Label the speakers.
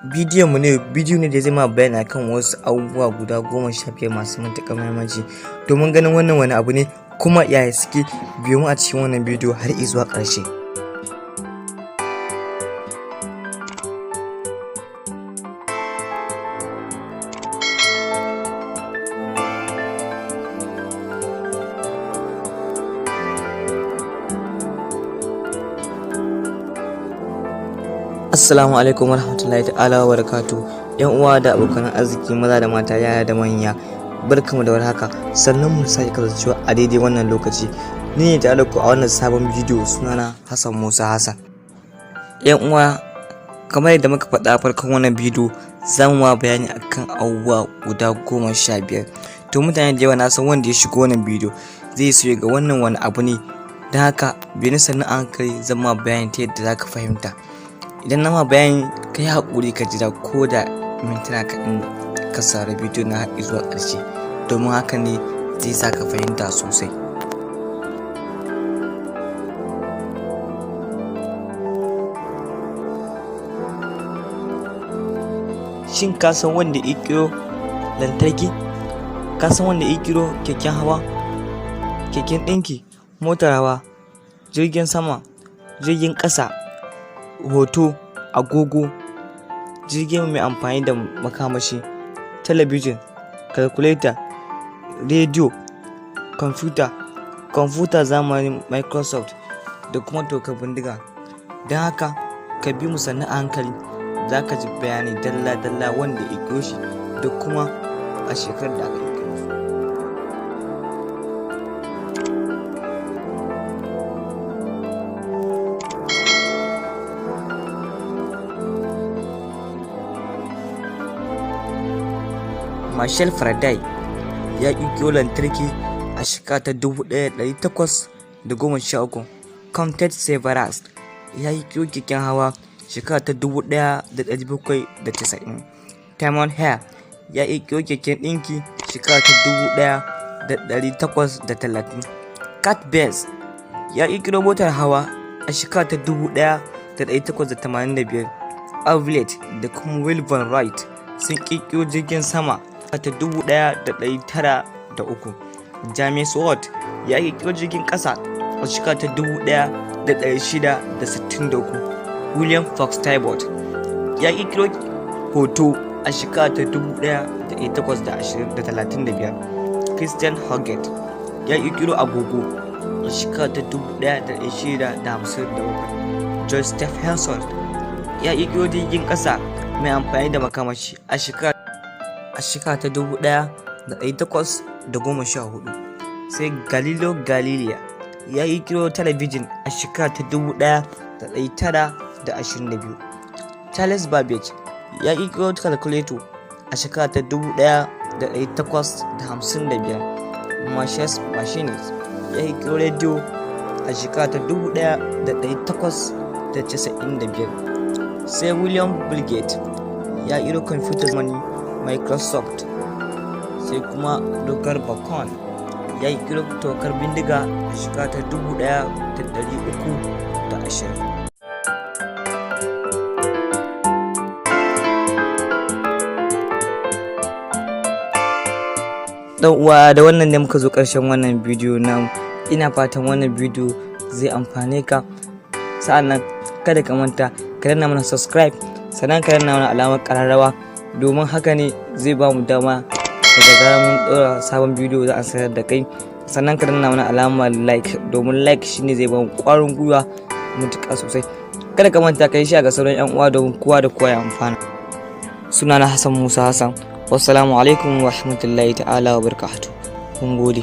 Speaker 1: bidiyo ne da zai ma bayani akan wasu abubuwa guda 15 masu matuƙar muhimmanci. Domin ganin wannan wani abu ne kuma yaya suke, biyo mu a cikin wannan bidiyo har izuwa ƙarshe. Assalamu alaikum warahmatullahi ta'ala wa barakatuh. Yan uwa da abokan arziki maza da mata, yaya da manya, barkamu da warhaka. Sannan mu sake kasancewa a daidai wannan lokaci. Ni ne tare da ku a wannan sabon bidiyo, sunana Hassan Musa Hassan. Yan uwa, kamar yadda muka faɗa a farkon wannan bidiyo, za mu ma bayani akan abubuwa guda 15. To mutane da yawa na san wanda ya shigo wannan bidiyo zai so ya ga wannan wani abu ne. Don haka biyu sannan an kai zama bayani ta yadda za ka fahimta. Idan na ma bayani ka yi haƙuri ka jira ko da mintuna kaɗan ka sare bidiyo na haɗi zuwa ƙarshe, domin haka ne zai sa ka fahimta sosai. Shin ka san wanda ya ƙiro lantarki? Ka san wanda ya ƙiro keken hawa, keken ɗinki, motar hawa, jirgin sama, jirgin ƙasa, hoto, agogo, jirgin mai amfani da makamashi, talabijin, calculator, rediyo, kwamfuta zamanin Microsoft da kuma tokar bindiga. Don haka ka bi mu sannu a hankali, za ka ji bayani dalla-dalla wanda ya ƙiro shi da kuma a shekarar da aka ƙiro shi. Marshall Faraday ya ƙirƙiro lantarki a shekara ta 1813. Comte Severus ya ƙirƙiro keken hawa shekara ta 1790. Timon Hare ya ƙirƙiro keken ɗinki shekara ta 1830. Cat Bass ya ƙirƙiro motar hawa a shekara ta 1885. Avlet da kuma Wilbur Wright sun ƙirƙiro jirgin sama ta 1903. James Watt ya ƙirƙiro jirgin ƙasa a shekara ta 1663. William Fox Talbot ya ƙirƙiro hoto a shekara ta 1835. Christian Huygens ya ƙirƙiro agogo a shekara ta 1657. George Stephenson ya ƙirƙiro jirgin ƙasa mai amfani da makamashi a shekara ta 1814. Sai Galileo Galilei ya ƙirƙiro talabijin a shekara ta 1922. Charles Babbage ya ƙirƙiro calculator a shekara ta 1855. Marshall Machinist ya ƙirƙiro rediyo a shekara ta 1895. Sai William Bill Gates ya ƙirƙiro kwamfutar zamani Microsoft. Sai kuma Roger Bacon ya ƙirƙiro tokar bindiga a shekara ta 1320. Dan uwa, da wannan ne muka zo ƙarshen wannan bidiyo na. Ina fatan wannan bidiyo zai amfane ka. Sa'annan kada ka manta ka danna mana subscribe, sannan ka danna mana alamar ƙararrawa, domin haka ne zai ba mu dama daga zarar mun ɗora sabon bidiyo za a sanar da kai. Sannan ka danna mana alamar like, domin like shine zai ba mu ƙwarin gwiwa mutuƙa sosai. Kada ka manta ka yi shi ga sauran 'yan uwa domin kowa da kowa ya amfana. Sunana Hassan Musa Hassan. Wassalamu alaikum wa rahmatullahi ta'ala wa barakatuh. Mun gode.